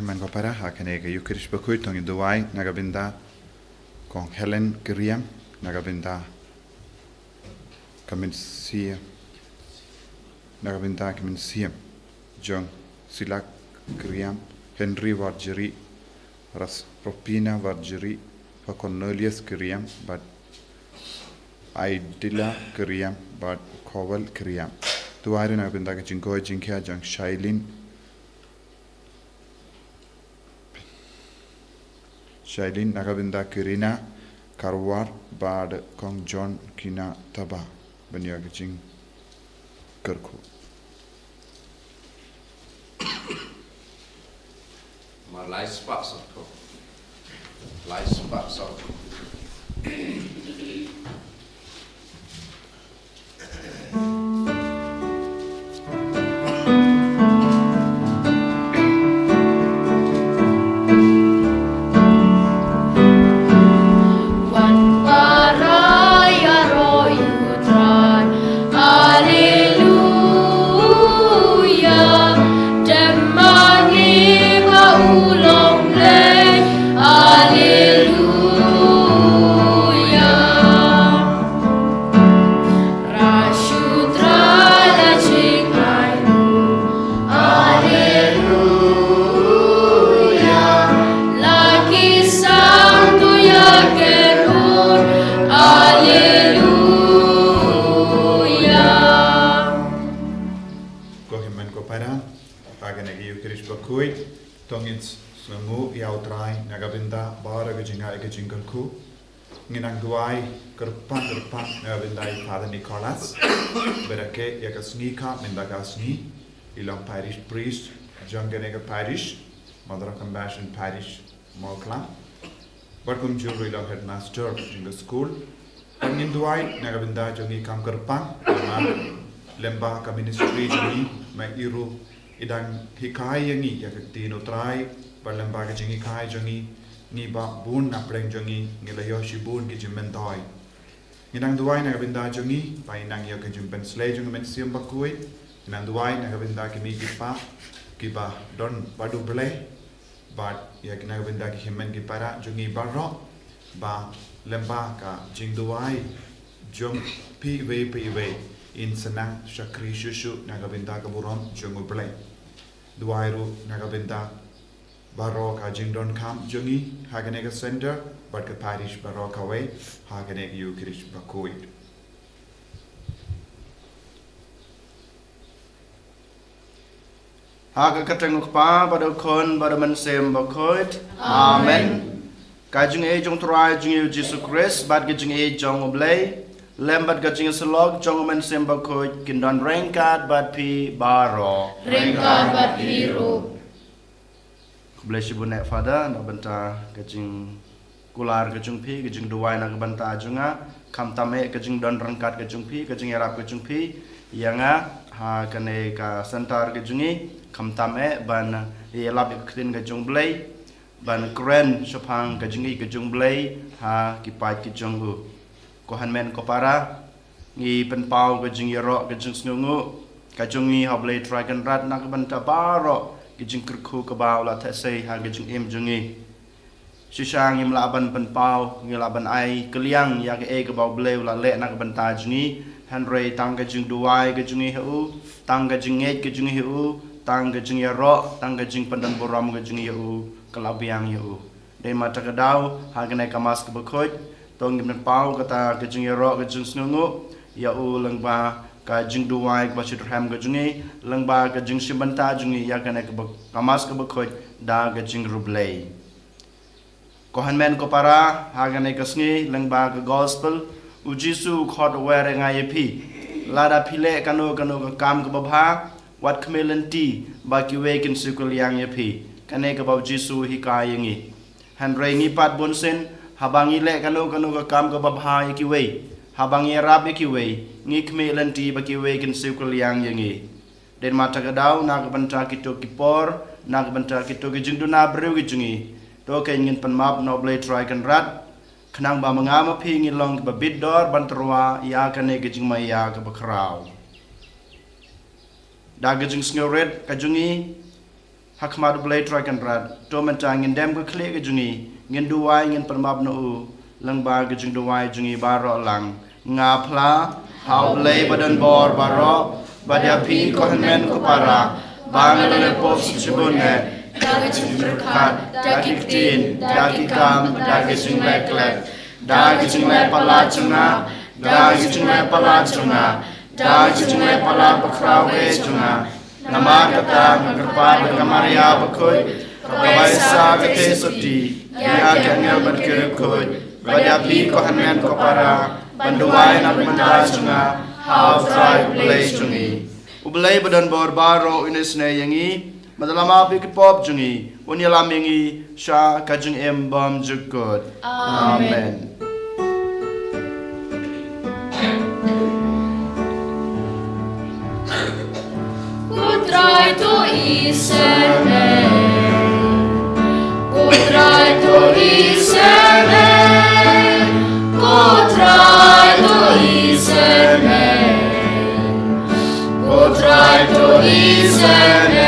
Kohiman ko para hakane ke Yukirish Bakhuid tong Dubai nagabinda kong Helen Kiriam nagabinda kaminsia nagabinda kaminsiam Jong Silak Kiriam Henry Varjeri Ras Propina Varjeri Cornelius Kiriam but Aidila Kiriam but Kowal Kiriam Duari nagabinda ke Jinko Jinkia Jong Shailin nagabinda Kirina Karwar Bad Kong John Kina Taba Banyagajing Kirku My life spots life spots Bakhuid tongits Sngi yautrai nagabinda bara gajinga gajingalku nginangduai kerpan nagabinda Father Nicholas berake yakasngi ka mindagasni ilang parish priest Janganega parish Mother of Compassion parish Mawkhlam Barkum Juru ilang headmaster jinga school nginduai nagabinda jongi kam kerpan lemba ka ministry jongi mairu idang hikai yangi yakatino try berlembaga jingi kai jongi ni ba bun na pleng jongi ngelayo shibun ki jimentoi nginang duai na binda jongi pai nang ya ka jimpen slay jongi men siam Bakhuid nang duai na binda ki mi ki ba don badu ble but ya ki na binda ki himen ki para jongi barro ba lemba ka jing duai jong pi we in sanang shakri shushu na binda ka buron jongu ble Duairu nagabinda Barok Jingdon Camp Jungi Haganega Center but the parish Barok away Haganeg Yukirish Bakhuid Haga katenguk pa badokon badaman sem Bakhuid Amen Kajung e jong try jung Jesus Christ bad gajung e jong oblay Lembat gajing selog jong men sem Bakhuid kindon rengkat bad pi baro rengkat bad biru bless you bonek father nak benta gajing kular gajung pi gajing duai nak benta junga kam tame gajing don rengkat gajung pi gajing erap gajung pi yanga ha kane ka sentar gajungi kam tame ban yelap iktin gajung blay ban kren shopang gajungi gajung blay ha kipat gajung u Kohan men kopara ngi penpau gajing yero gajing sngungu kajungi hablay dragon rat nak banta baro gajing kerku kabau la thasei ha gajing im jungi shisang im laban penpau ngi laban ai keliang ya ke e kabau bleu la le nak banta jungi hanrei tang gajing duai gajungi hu tang gajing ngej gajungi hu tang gajing yero tang gajing pandan boram gajungi hu kalabiang hu de mata kadau ha gane kamas ke Bakhuid tong ngim pau kata gajing yero gajing sngungu ya u lengba gajing duai ba chidram gajungi lengba gajing simbanta jungi ya kana ke kamas ke Bakhuid da gajing rublei kohan men ko para ha gane kasngi lengba ke gospel u jisu khot were ngai pi lada phile kanu ka kam ke babha wat khmelenti ba ki we kin sikul yang ye pi kane ke bab jisu hikai ngi han rei ngi pat bonsen habangi le kanu ka kam ka babha ki we habangi rab ki we ngi khmelenti ba ki we kin sikul yang yangi den mata ka dau na ka banta ki to ki por na ka banta ki to ki jing du na breu ki jungi to ke ngin pan map no blade try kan rat khnang ba mangama phi ngi long ba bid dor bantrwa ya ka ne ki jing ma ya ka ba khrau da ka jing sngoret ka jungi hak madu blai try kan rat to man ta ngin dem ko kle ke jungi ngin duwai ngin permab no u lang ba ke jung duwai jungi baro lang nga phla how blai badan bor baro badia pi ko men ko para bang le pop chibune dagi berkat dagi tin dagi kam dagi jung leklet dagi jung le pala chunga dagi jung le pala chunga dagi jung le pala bakrawe chunga nama kata ngerpa kamaria Bakhuid kabaisa kete soti ya kengel berkerukut badia pi ko men ko para banduai nak mandra chunga how try play chungi ublai badan bor baro inesne yangi madalama pi pop chungi unyala mingi sha kajung em bom jukut amen Try to isene, try to isene, try to isene, try to isene,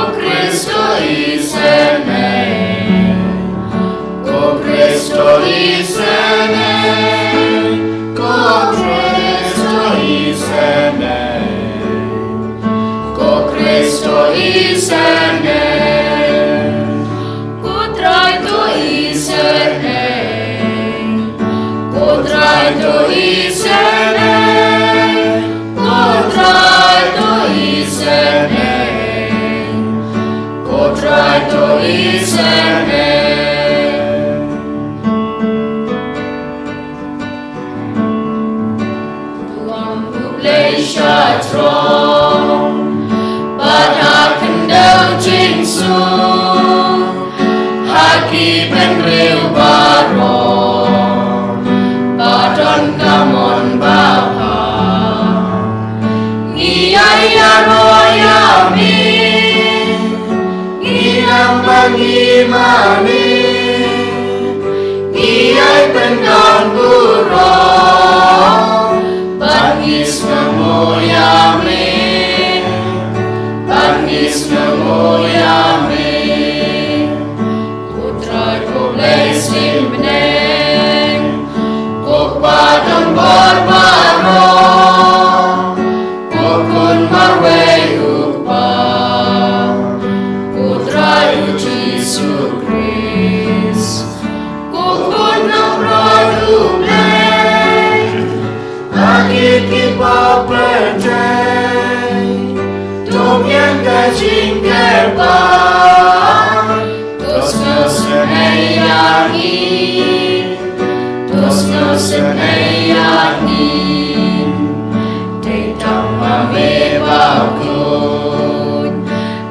Cristo isene, Cristo isene, Cristo isene. Cristo isene, try to isene, try to isene, try to isene, try to isene. Tuang Malaysia strong. But akan daw jingsu haki penril baro badan kamon bapa ngiyaya royami ngiyam mangimani ngiyay pendon buro bangis ngamoyami Bangis ngamoyami Putra ko blessing beneng Ko padang barbaro Ko kun marway upa Putra yu Jesu Christ Ko kun namrodu bleng Agit kipa percay yang kajing kerba Tos no senayani Tos no senayani Tetang mame Bakhuid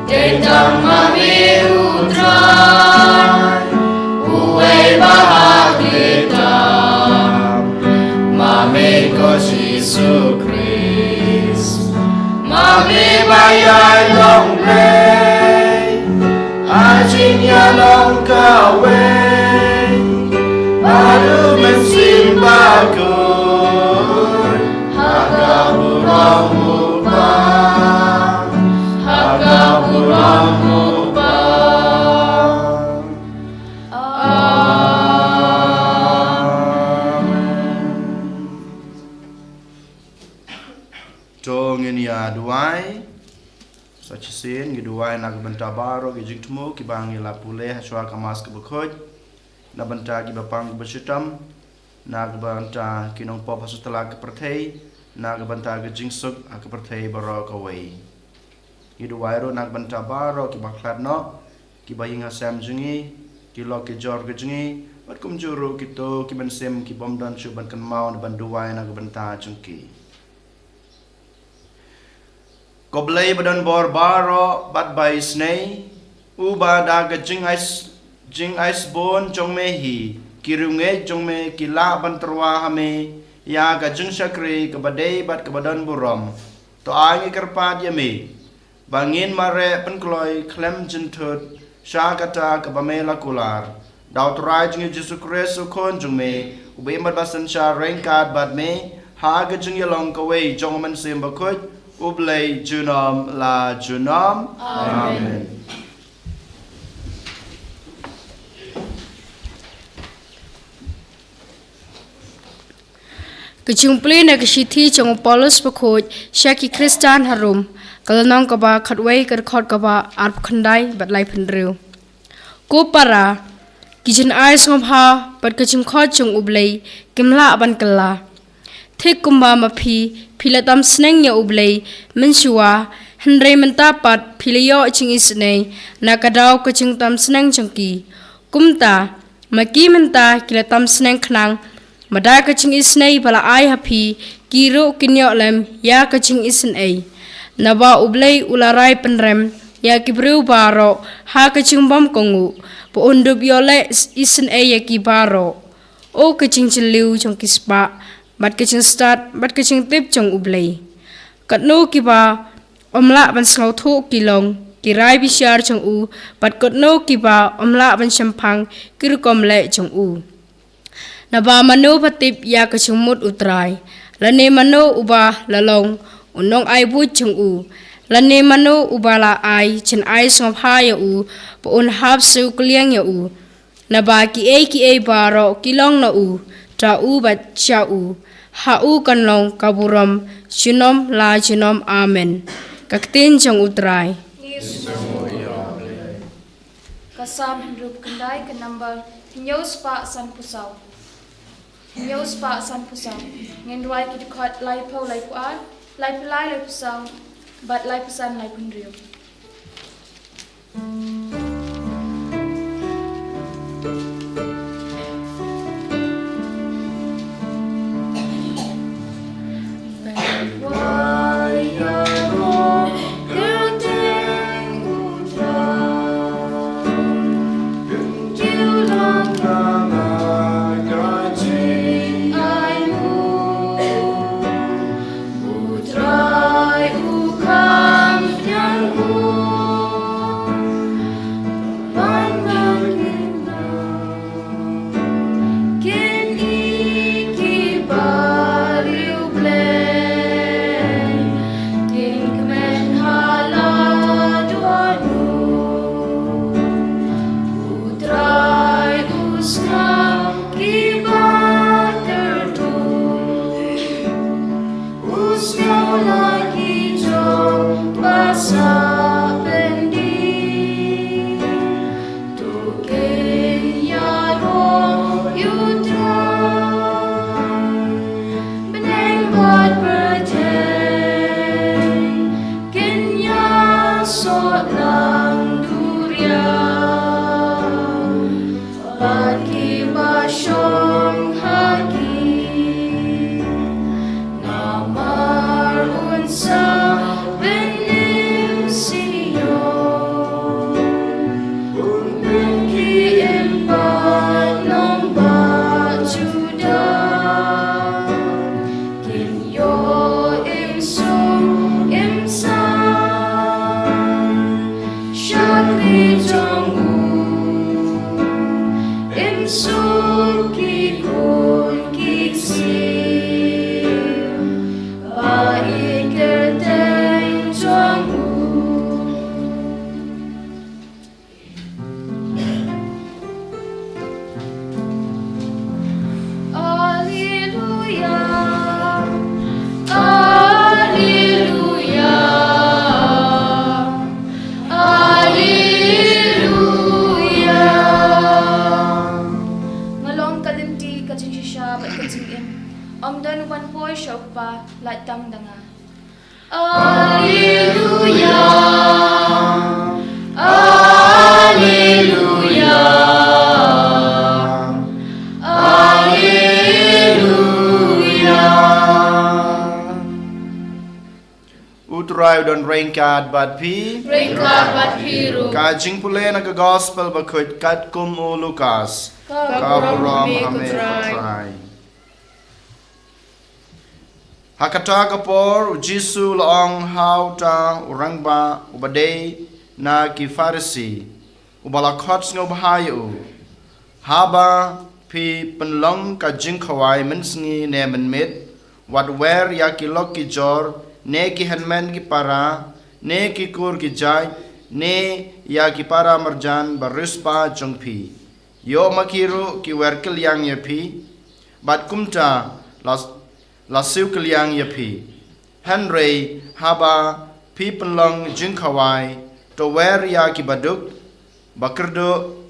Tetang mame utran Uwe bahag litam Mame ko Jesu Christ Mami bayay long play Ajin ya long kaway Baru mensim Bakhuid Hagapurang upang Hagapurang upang Tongin ya duai sachisin giduai nak benta baro gijing temu kibangi lapule haswa kamas ke Bakhuid na benta gi bapang besitam nak benta kinong pop hasutala ke perthei nak benta gijing suk ke perthei baro kawai giduai ro nak benta baro ki baklat no ki bayinga sam jingi ki lo ki jor gijingi bat kum juru kito ki bensem ki bomdan chuban kan mau na banduai nak benta jengki Koblai badan bor baro bat bai snei uba daga jing ice bon jong mehi kirunge jong me kila banterwa hame ya ga jing sakri ke badai bat ke badan buram to angi kerpat yame bangin mare penkloi klem jentut sha kata ke bamela kular daw trai jing Jesu Christ kon jong me ube mat basan sha rengkat bat me ha ga jing yalong kawai jong man sim Bakhuid ublay junom la junom. Amen. Kejumpa na kesithi jong Paulus Bakhuid Syaki Kristan harum kalanong kaba khatway kerkhot kaba arp khandai batlai phendriu ko para kijin ai songpha pat kejum khot jong ublay kimla aban kala thik kumba mapi philatam sneng ya ublay mensuwa hendrei menta pat philayo ching isnei nakadaw kejung tam sneng jongki kumta maki menta kilatam sneng khnang Mada kacing isnei bala ai hapi kiro kinyo lem ya kacing isnei naba ublay ularai penrem ya kibreu baro ha kacing bam kongu po undub yole isnei ya kibaro o kacing ciliu jong kispa bat kacing start bat kacing tip jong ublay katno kiba omla ban sngau thu kilong kirai bisyar jong u bat katno kiba omla ban champang kirukom le jong u Naba mano patip ya kacumut utrai. Lane mano ubah lalong unong ai bu chung u. Lane mano ubah la ai chen ai song ha ya u po un hap su kliang ya u. Naba ki e baro kilong na u. Tra u bat cha u. Ha u kanlong kaburam junom la junom amen. Kaktin chung utrai. Kasam hendrup kendai ke number Nyos pa san pusau. Nyos pa san pusau. Ngendwai ki dekat lai pau lai puan, lai pelai lai pusau, bat lai pesan lai pendriu. Utrai don rainkat bat pi Ringkat bat piru kajing pule na gospel Bakhuid kat kum u Lukas kaburam hame utrai Hakata kapor Jisu laong hau ta urangba ubadei na ki Farisi ubala khot ngau bahayu haba pi penlong ka jing khawai men sngi ne men mit wat wer ya ki lok ki jor ne ki hanman ki para, ne ki kur ki jai, ne ya ki para marjan baruspa chongpi. Yo makiru ki werkel yang yapi, bat kumta lasiu keliang yapi. Henry haba pi pelong jingkawai, to wer ya ki baduk, bakerdo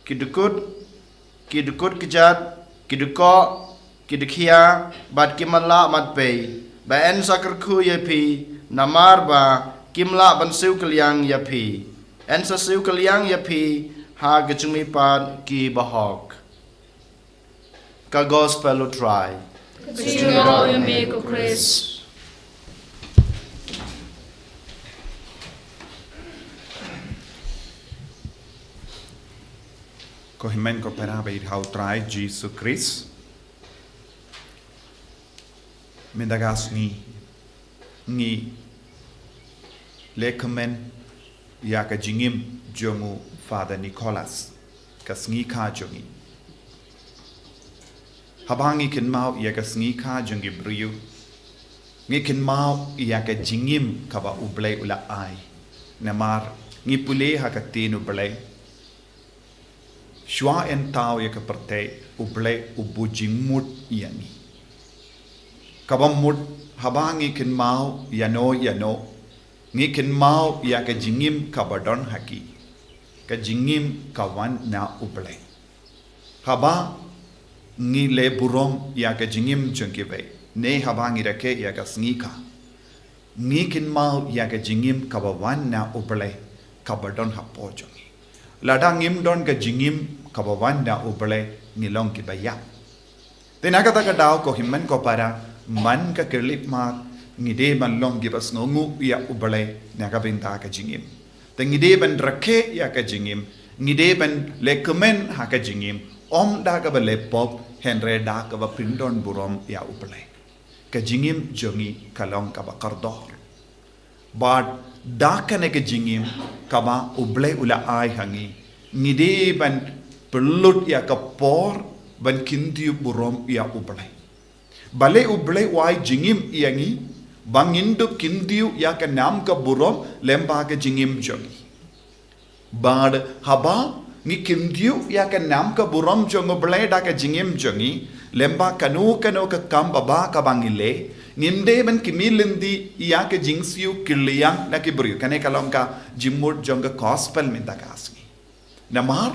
ki dukut kejat, ki duko, ki dukia, bat ki mala mat pei, ba en sakerku yapi, namar ba kimla ban siu keliang yapi. En sa siu keliang yapi, ha gechumi pad ki bahok. Ka gospel try. Jingo yameko Chris. Ko himen ko pera be hau try Jesus Christ. Mendagas ni lekamen ya ka jingim jongu Father Nicholas ka sngi ka jongi. Habangi kin mau ya ka sngi ka jongi briu. Ngi kin mau ya ka jingim ka ba ublay ula ai. Namar ngi pule ha ka tinu blay. Shwa en tau ya ka perte ublay ubujimut yani. Kabamut habangi kin mau yano ngi kin mau ya ka jingim ka badon haki ka jingim ka wan na uble haba ngi le burom ya ka jingim jongkibe ne habangi rake ya ka sngi ka ngi kin mau ya ka jingim ka wan na uble ka badon hapo jongi lada ngim don ka jingim ka wan na uble ngilong ki baya tenaga ta ka daw ko himman ko para man ka kerlip mat ngide ban long gibas ngongu ya ubale naga binta ka jingim te ngide ban rake ya ka jingim ngide ban lekumen ha ka jingim om da ka ba lepop henre da ka ba pindon burom ya ubale ka jingim jongi kalong ka ba kardor but da ka ne ka jingim ka ba ubale ula ai hangi ngide ban pelut ya ka por ban kinti burom ya ubale bale uble wai jingim iangi bangindu kindiu ya ka nam ka burom lemba ka jingim jongi bad haba ni kindiu ya ka nam ka burom jongo ble da ka jingim jongi lemba kanu ka kam baba ka bangile ninde ban kimilindi ya ka jingsiu kiliang na kibru kane kalong ka jimut jonga gospel minta kasni namar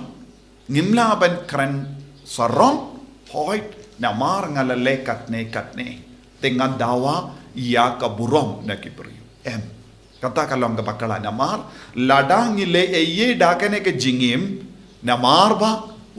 ngimla ban kran sarong hoit namar ngalale katne dengan dawa ya kaburom na kibri kata kalong ka bakala namar ladang ile eye dakane ke jingim namar ba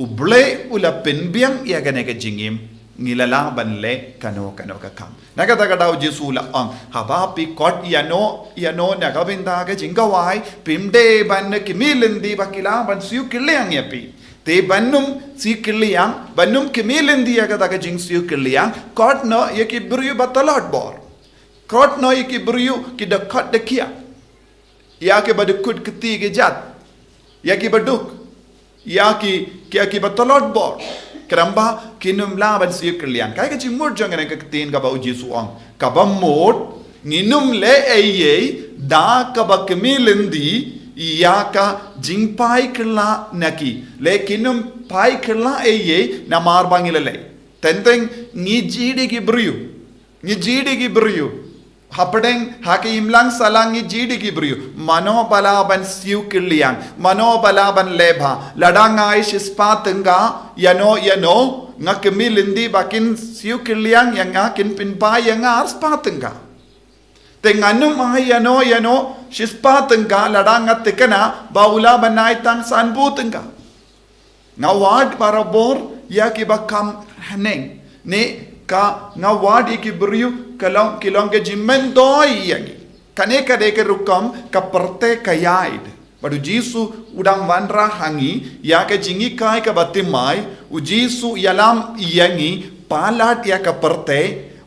uble ula penbiang ya kane ke jingim ngilala banle kano ka kam nakata ka daw jesula ang habapi kot yano na kabinda ka jingawai pimde ban kimilindi bakila ban siu kileang yapi te banum si kiliang banum kemelendi aga daga jingsiu kiliang kot no yeki buriu batalot bor kot no yeki buriu ki dekat dekia ya ke badukut keti ke jat ya ki baduk ya ki batalot bor keramba kinum laban siu kiliang kai ke jimur jangan ke ketin ka ba uji suang ka ba mod nginum le eye da ka ba kemelendi ya ka jingpai kela naki lekinum pai kela eye namar bangilale tenteng ni jidi ki briu hapadeng haki imlang salang ni jidi ki briu mano balaban siu kiliang mano balaban leba ladangai shispatenga yano ngakemilindi bakin siu kiliang yang ngakin pinpai yang arspatenga tenganum yano shispatengka ladanga tekana baula banai tang sanbutengka ngawad barabor ya ki bakam haneng ne ka ngawad ki beriu kalong ke jimmen doi yagi kane ka de ke rukam ka perte kayaid padu jisu udang wanra hangi ya ke jingi kai ka batimai u jisu yalam yangi palat ya ka perte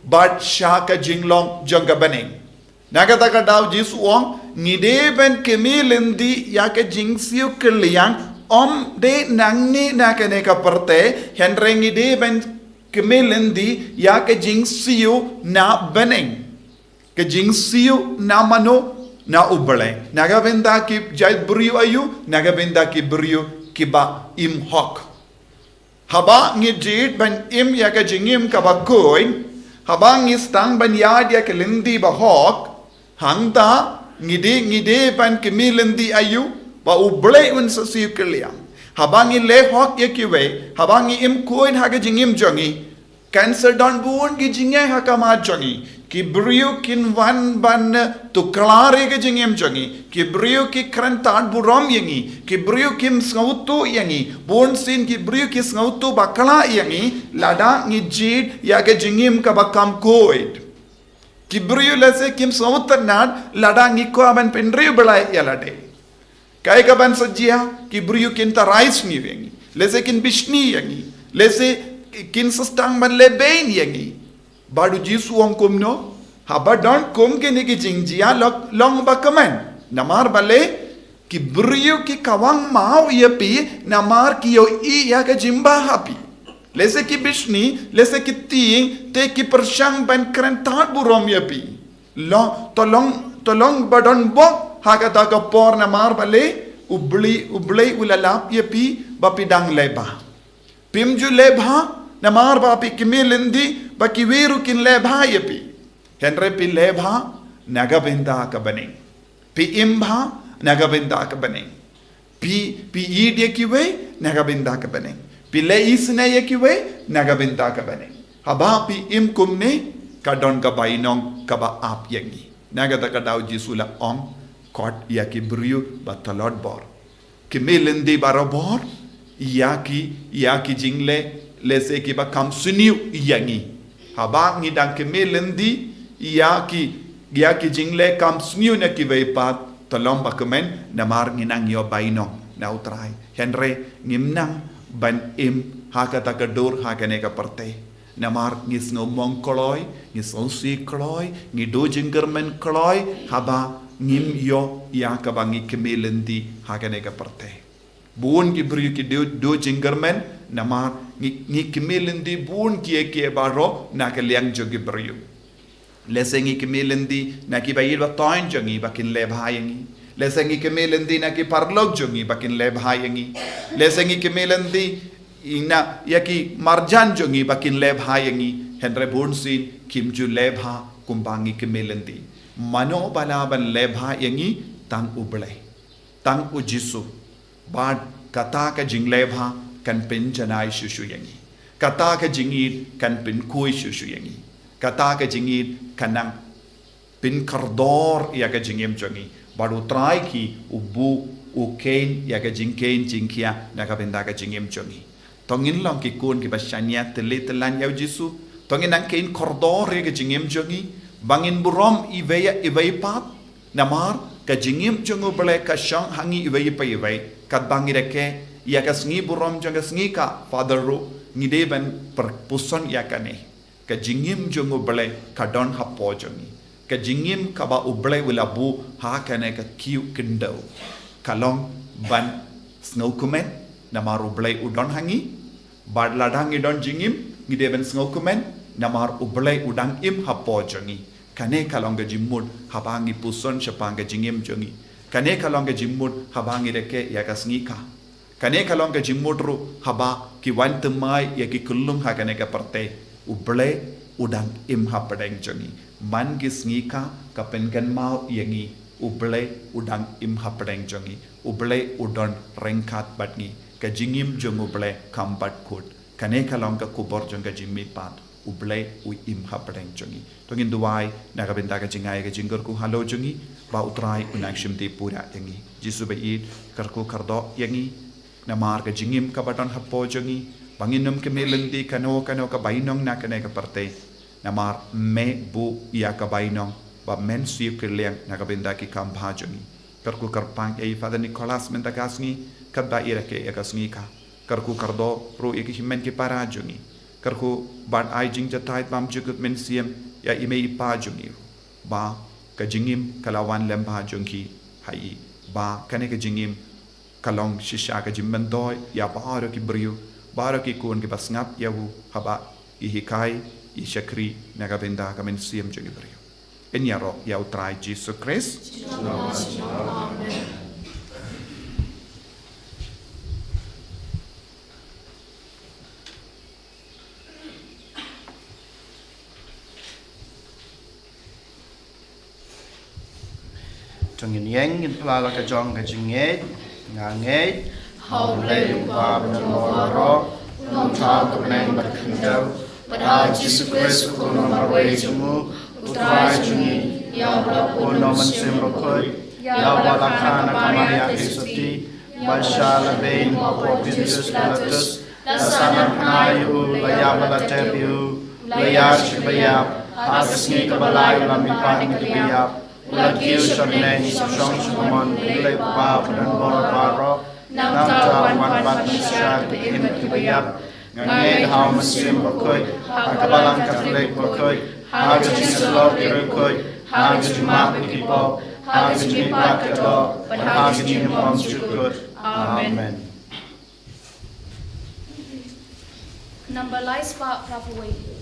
bat sha ka jinglong jonga baneng Nagata ka daw jisu ong ngide ben kemelendi ya ke jingsiu keliang om de nangni na ke ne ka perte henre ngide ben kemelendi ya ke jingsiu na beneng ke jing siu na mano na ubale nagabenda ki jai brio ayu nagabenda ki brio ki ba im hok haba ngi jit ban im ya ka jingim ka ba koin haba ngi stang ban ya dia ke lendi ba hok hangda ngide ban ke milendi ayu ba ubale un sa siu keliang haba ngi le hok ya ki we haba ngi im koin ha ka jingim jongi cancer don buon ki jingai ha ka ma jongi ki brio kin wan ban tu klare ke jingem jongi ki brio ki krantan burom yangi ki brio kim snautu yangi bon sin ki brio ki snautu bakala yangi lada ngi jid ya ke jingem ka bakam koid ki brio lase kim snautan nad lada ngi ko aban penrio belai yalade kai ka ban sajia ki brio kin tarais ni yangi lase kin bishni yangi lase kin sastang ban lebein yangi Badu jisu ang kum no haba don kum ke ni ki jingjia long bakaman namar bale ki brio ki kawang mau ia pi namar ki yo i ya ka jimba hapi lese ki bishni lese ki ting te ki persyang ban krentat burom ia pi long tolong badon bo ha ka ta ka por namar bale ubli ulalap ia pi bapidang leba pimju leba namar ba pi kimelendi ba ki weru kin lebha yapi henre pi lebha nagabenda ka bane pi imba nagabenda ka bane pi idye ki we nagabenda ka bane pi le isne ye ki we nagabenda ka bane haba pi im kumne ka don ka bainong ka ba ap yangi nagata ka daw jisula om kot ya ki brio ba talot bor kimelendi barabor ya ki jingle lese ki ba kam suniu yangi haba ngi dang ke melendi ya ki jingle kam suniu na ki ve pat tolong ba kemen namar ngi nang yo baino na utrai henre ngimnang ban im ha ka ta ka dor ha ka ne ka parte namar ngi sno mong koloi ngi son si koloi ngi do jingermen koloi haba ngim yo ya ka ba ngi ke melendi ha ka ne ka parte buon ki brio ki do jingermen namar ngi kimelendi bun kie baro na ke liang jogi brio lese ngi kimelendi na ki bayil ba toin jongi bakin le bhayangi lese ngi kimelendi na ki parlog jongi bakin le bhayangi lese ngi kimelendi ina yaki marjan jongi bakin le bhayangi henre bun sin kimju le bha kumbangi kimelendi mano balaban le bhayangi tang uble tang ujisu bad kata ka jingle bha kan pen janai shushu yangi kata ka jingit kan pen koi shushu yangi kata ka jingit kanang pin kardor ya ka jingem jongi baru try ki ubu ukein ya ka jingkein jingkia na ka benda ka jingem jongi tongin long ki kun ki basanya telan yau jisu tongin ang kein kardor ya ka jingem jongi bangin burom iveya pat namar ka jingem jongo bele ka shang hangi iveya pa ivei kat bangireke ya ka sngi burom jonga sngi ka father ro ngide ban perpuson ya ka ne ka jingim jongo bele ka don hapo jongi ka jingim ka ba uble wala bu ha ka ne ka kiu kendo kalong ban snow kumen na maru ble udon hangi bad ladang idon jingim ngide ban snow kumen na mar uble udang im hapo jongi kane kalong ga jimud habangi puson shapanga jingim jongi kane kalong ga jimud habangi reke ya ka sngi ka kane kalong ka jimudru haba ki wan temai ya ki kulung ha kane ka parte uble udang im ha padang jongi man ki sngi ka pengan mau yangi uble udang im ha padang jongi uble udon rengkat batngi ka jingim jong uble kambat kut kane kalong ka kubor jong ka jimmi pat uble u im ha padang jongi tongin duai na ka benda ka jingai ka jingor ku halo jongi ba utrai unang shimti pura yangi jisu bait karku kardo yangi namar ka jingim ka baton hapo jongi banginum ke melendi kano ka bainong na kane ka parte namar me bu ya ka bainong ba men siu ke liang na ka benda ki kam bha jongi karku karpang ei father Nicholas menta kasngi kadba ira ke ya kasngi ka karku kardo ro ek himen ki para jongi karku ban ai jing jatai pam jukut men siem ya ime ipa jongi ba ka jingim kalawan lembha jongi hai ba kane ka jingim kalong shisha ka jimban doi ya baro ki brio baro ki kun ki basngap ya wu haba i hikai i shakri naga benda ka men siem jongi brio in yaro yau trai Jesus Christ trong những nhánh những pla là cái trong cái chừng nghe hầu lấy và bên mò rõ nông thảo của nàng bật khinh đâu bật ao Jesus Christ của nó mà quay trong mũ utrai chung nhị yao là của nó mình xem rồi khơi yao là la khana kamaria Christi basha la bein ma propinus platus la sana panai u la yao la tepiu la yao shibaya Sngi kabalai la mi pan mi biya Lagiu shaneng song shumon le pa dan bor paro nam ta wan pat nisha in kibaya ngai how muslim bakoi akabalang katolik bakoi how to slow bakoi how to ma people how to be pat kato but how to be mom good amen Number lies pa Bakhuid.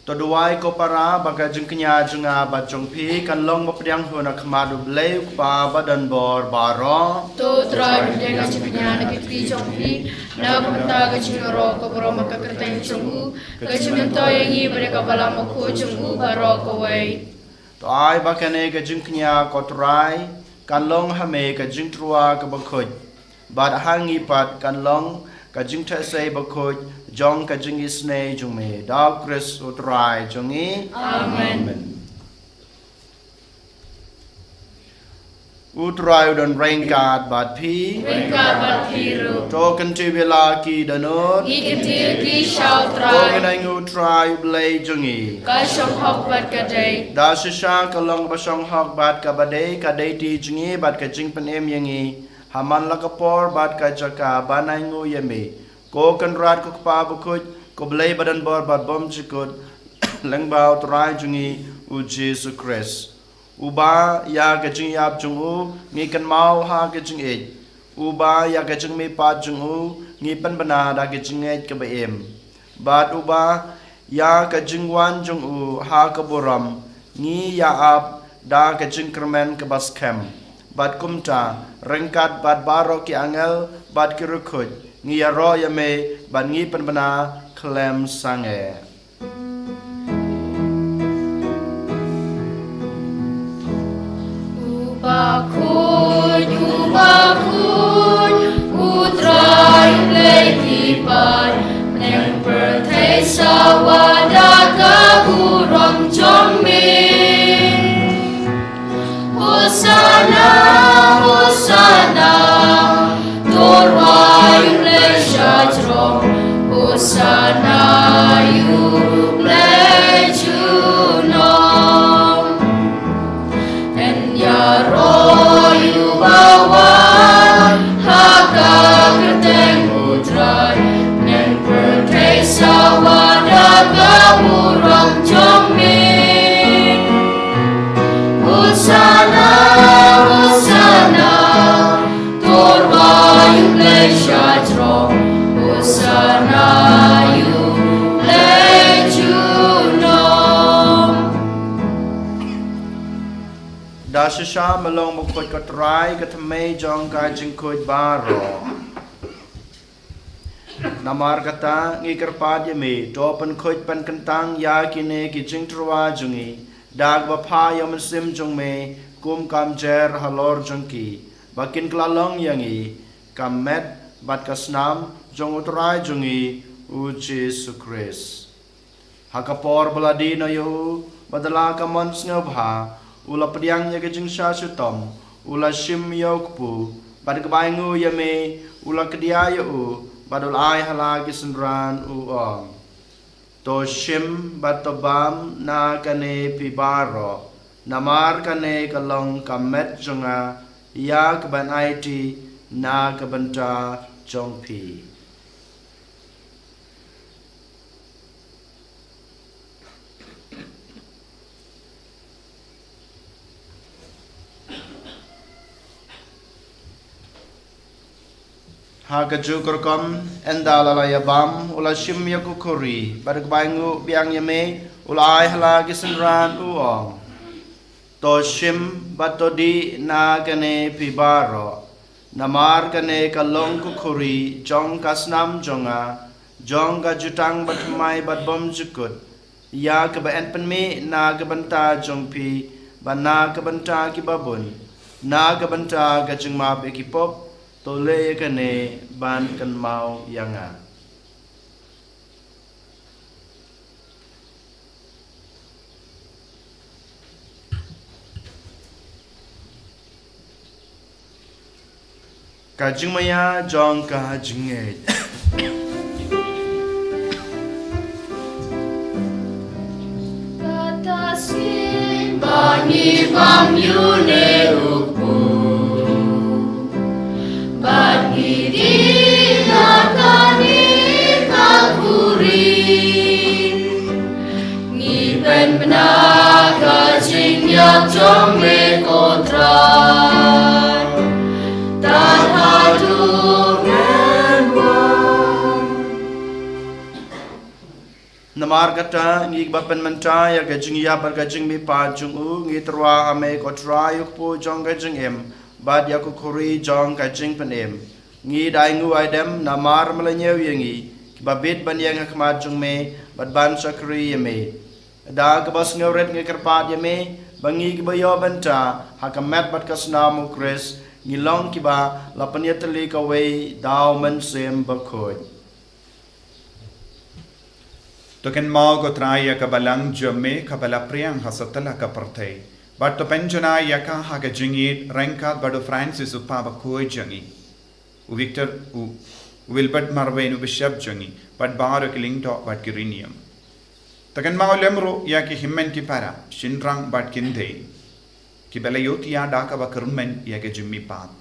Toduai ko para baga jengknya jenga bacong pi kan long mapriang huna kemadu bleu pa badan bor baro to trai dengan jengknya nak kri jong pi na banta ga jingoro ko boro maka kertain jongu ga jimento yangi mereka bala mako jongu baro ko wei to ai bakane ga jengknya ko trai kan long hame ga jingtrua ka bakhoj bad hangi pat kan long ka jingtha sei bakhoj jong ka jingi snei jung me da Chris utrai jongi amen utrai don rengkat bat pi ru to kan ti vela ki danot ikitir ki shau to trai ngai utrai blei jongi ka shong hok bat ka dei da shisha ka long ba shong hok bat ka badei ka dei ti jingi bat ka jing pen em yangi haman la ka por bat ka jaka banai ngu yemi ko kan rat ko pa bukuj ko blei badan bor bat bom chikut lang bao trai jungi u Jesus Christ uba ya ka jing yap jung u ngi kan mau ha ka jing e uba ya ka jing mi pa jung u ngi pan bana da ka jing e ka ba em bat uba ya ka jing wan jung u ha ka boram ngi ya ap da ka jing kermen ka bas kem bat kumta rengkat bat baro ki angel bat ki rukuj ngi ya ro ya me ban ngi pan bana klem sange Bakhuid utrai Lait-ïa neng perthai sawada ka buram jomi Hosanna Hosanna torwai leshajrom Hosanna you lejunom en yaro you bawan haka kerteng utrai neng perthai sawada ka buram jomi Hosanna Hosanna torwayu leshajrom Hosanna you lejunom da shisha malong mo khoj ka trai ka thmei jong ka jing khoj baro namar kata ngi kerpad yame topan khoj pan kentang ya kine ki jing trwa jungi dag ba pha yam sim jung me kum kam jer halor jungki bakin klalong yangi kamet bat kasnam jong utrai jungi u Jesu Christ hakapor baladi no yo badala kamon snobha ula pediang ya kejing sha sutom ula shim yokpu bad kebaingu yame ula kedia yo badul ai hala gisenran u ong to shim batobam na kane pibaro namar kane kalong kamet jonga ya keban IT na kebenta jongpi Haga jukurkom endala la yabam ula shim yakukuri badak baingu biang yame ula ai hala gisenran uong to shim batodi na gane pibaro namar gane kalong kukuri jong kasnam jonga jong ga jutang batmai batbom jukut ya kebaen penme na gebanta jongpi bana kebanta kibabun na gebanta gajeng map ekipop tole kane ban kan mau yanga kajing maya jong kajing e kata sin bani bam yune upu bani dina kani kakuri ni ben benar kajing yak jong me kontran tan hadu namar kata ngi bapen menta ya gajing ya bar gajing mi pa jung u ngi trwa ame ko trayuk pu jong gajing em bad ya ku khuri jong gajing penem ngi dai ngu aidem namar melenyew yangi babit ban yang khmat jung me bad ban sakri yame da gabas ngawret ngi kerpat yame bangi bayo benta hakamat bad kasnamu kris ngi long kiba lapanyatli ka we daw men sem Bakhuid Token mau go traya ka balang jome ka bala priang hasatala ka partay. But to penjana yaka ha ka jingit rankat bado Francis upa Bakhuid jangi. U Victor u Wilbert Marwen u Bishop jangi. But baro kiling to but kirinium. Token mau lemro ya ki himmen ki para shinrang but kinde. Ki bala yoti ya daka ba kermen ya ke jimmi pat.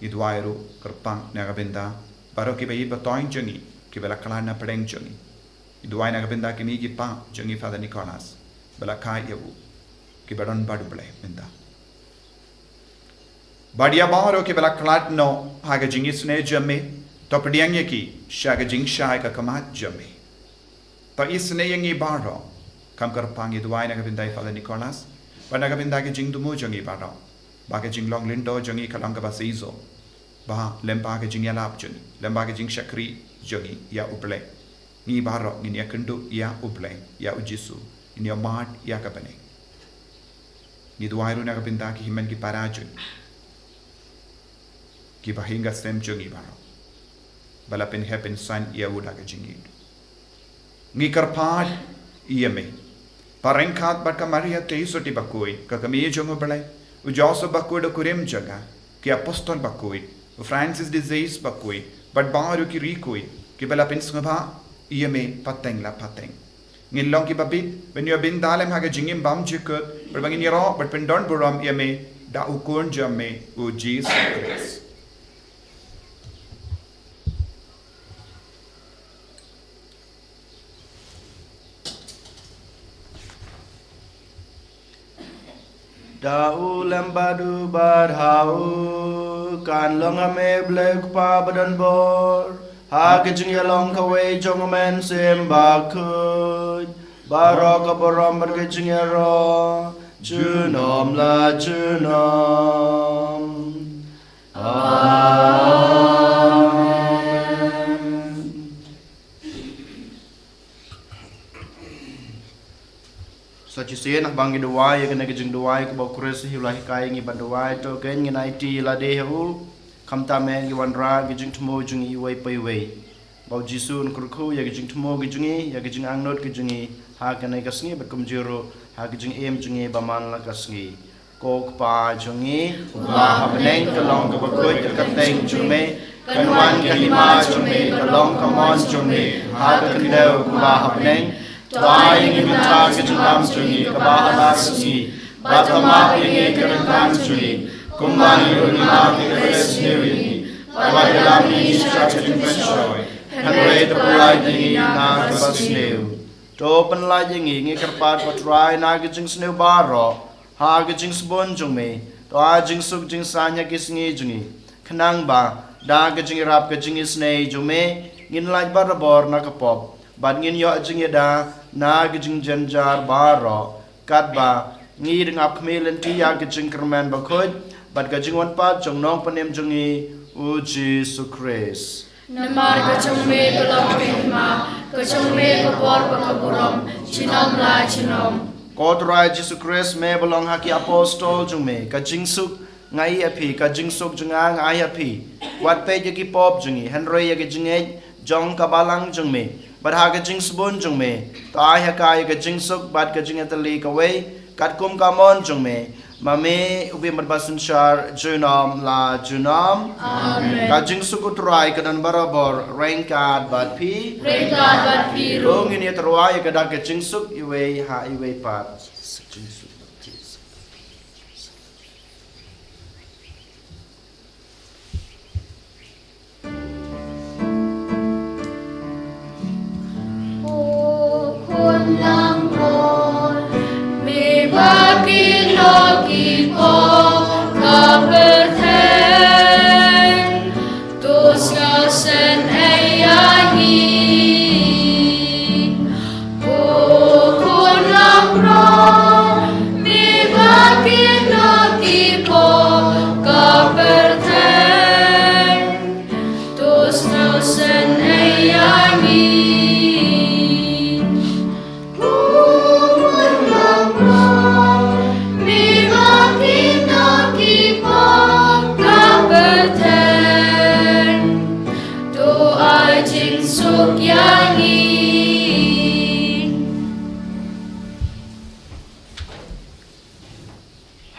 Idwairu kerpang nagabenda baro ki bayi batoin jangi ki bala kalana pedeng jangi. Iduai naga benda kini ki pa jangi Father Nicholas bala kai yabu ki badon badu bale benda badia baro ki bala klat no haga jingi sne jamme to pediang ki shaga jing shai ka kamat jamme to isne yangi baro kam kar pang iduai naga benda Father Nicholas banaga benda ki jing dumu jangi baro ba ka jing long lindo jangi kalanga ba seizo ba lemba ka jing yalap jangi lemba ka jing shakri jangi ya uble ni baro ni ya kendu ya ubleng ya ujisu ni ya mat ya kapane ni duairu na kapinda ki himen ki parajun ki bahinga stem jungi baro bala pen happen san ya uda ka jingi ni karpat yeme parengkat bat ka maria te isoti Bakhuid ka kami jongo balai u joso Bakhuid kurem jaga ki apostol Bakhuid Francis disease Bakhuid but baru ki rikoi ki bala pen sngaba Iame pateng la pateng. Ngin long ki babit, ben yo bin dalem haga jingim bam jikut, berbangin yero, berpendon buram iame, da ukun jamme, u Jesus Christ. Da ulam badu badhau, kan long ame blek pa badan bor, ha kejing yalong kawe jong men sem Bakhuid baro ka borom bar kejing yaro junom la junom amen sien bang dua ya kena kejing dua ke bau kures hilah kai ngi ban dua to ken ngi IT la de hu kam ta men ngi wan ra kejing tmo jung i wei pai wei bau jisun kurku ya kejing tmo kejing ya kejing angnot kejing ha kena kasngi bat kum jiro ha kejing em jung ba man la kasngi kok pa jung i la ha beneng ke long ke bakut ke teng jung me kan wan ke lima jung me ke long ke mon jung me ha ke kendau la ha beneng Tuai ingin mentar kejelam jungi kebahagiaan sungi, batama ingin kerentan jungi, kumbang irunima kekeres sendiri, pada dalam ini sejak pencoy, henry terpulai jingi na kebat snew. To penlai jingi ngi kerpat patrai na kejing snew baro, ha kejing sebon jungi, to ajing suk jing sanya kisngi jungi, kenang ba, da kejing rap kejing isnei jungi, ngin laj barabor na kepop. Bad ngin yo jing da na gijing janjar baro kat ba ngi ding ap khmelen ti ya gijing kerman bakhud bad gijing wan pat jong nong panem jongi u Jesu Christ Namar kacung me belong pema, kacung me kabor bakaburom, chinom la chinom. Kodrai Jesu Christ me belong haki apostol jong me gijing suk ngai api gijing suk jonga ngai api wat pe yaki pop jongi henry ya gijing jong kabalang jong me But ha kajing sabon jong me, ta ha kai kajing suk bat kajing atali kawai, kat kum kamon jong me, mame ubi marbasun shar junam la junam, kajing suk utrai kadan barabor rengkat bat pi, rong ini terwai kadan kajing suk iwe ha iwe pat.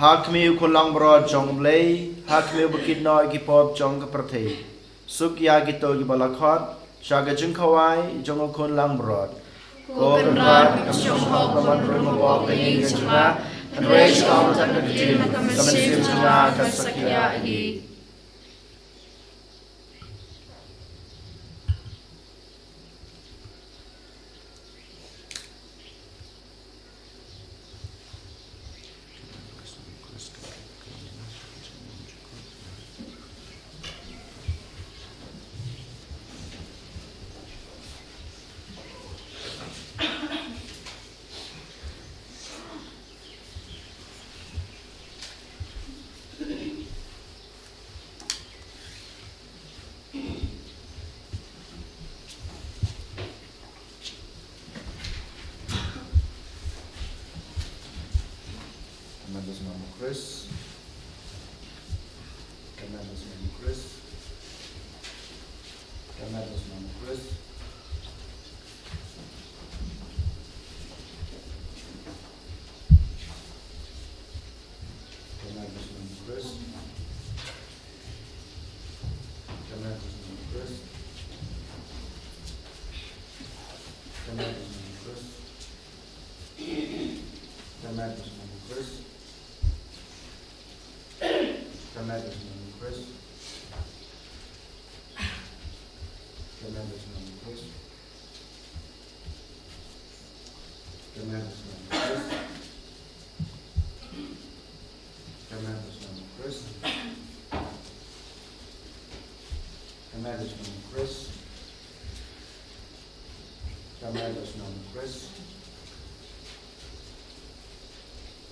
Hakmiu kulang bro jong blay, hakmiu bukit no ikipop jong keperti. Suk ya gitu gibalakot, syaga jeng kawai jong kulang bro. Ko kenrat jong hok teman rumah bawa penging jengah, henry jong tan kecil, teman sim jengah kasakia i. Chris. Tremendous name, Chris. Tremendous name, Chris. Tremendous name, Chris. Tremendous name, Chris. Tremendous name, Chris. Tremendous name, Chris. Tremendous name, Chris. Tremendous name, Chris. Tremendous name, Chris. Tremendous name, Chris. Tremendous name, Chris. Tremendous name, Chris.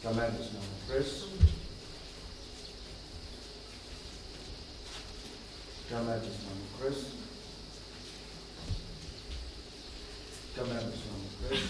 Tremendous name, Chris. Tremendous name, Chris. Tremendous name, Chris.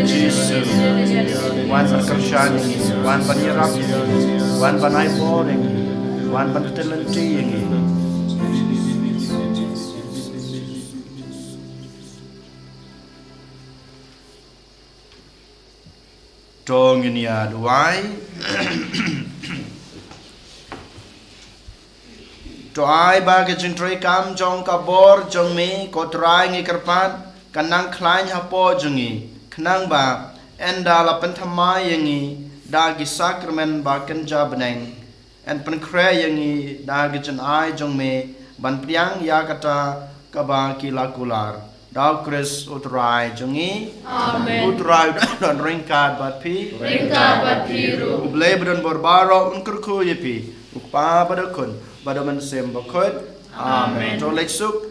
Jesus, wan berkershan, wan penyerap, wan panai boring, wan pentelenti ini. Tong ini aduai. Toai bagi jentrai kam jong kabor jong mi kotrai ngi kerpat kanang klain hapo jongi kenang ba enda la pentamai yangi dagi sakramen ba kenja beneng en penkre yangi dagi jenai jong mi ban priang ya kata kaba kilakular dau kris utrai jongi Amen. utrai don ringkat bat pi ublei bedon borbaro unkurku yepi ukpa badakun pada mensem Bakhuid. Amen. To leksuk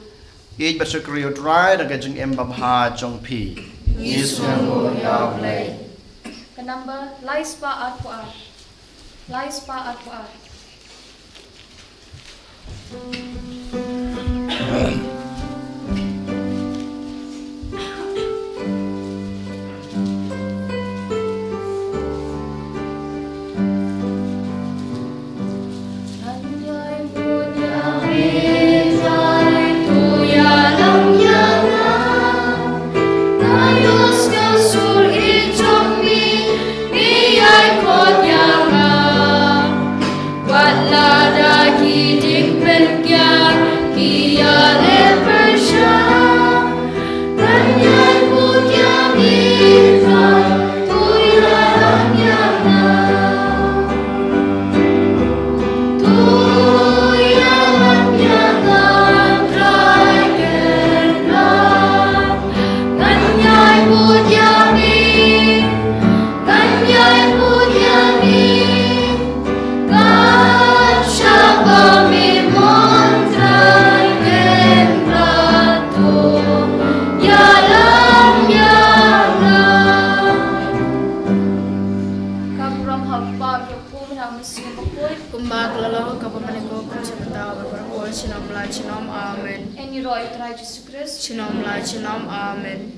ij bersyukur utrai dan gajeng embabha jong pi. Yesu ya blai. Ke number Lait-ïa at. Lait-ïa at. Chinom la chinom amen. En je roi utrai Jesu Christ. Chinom la chinom amen.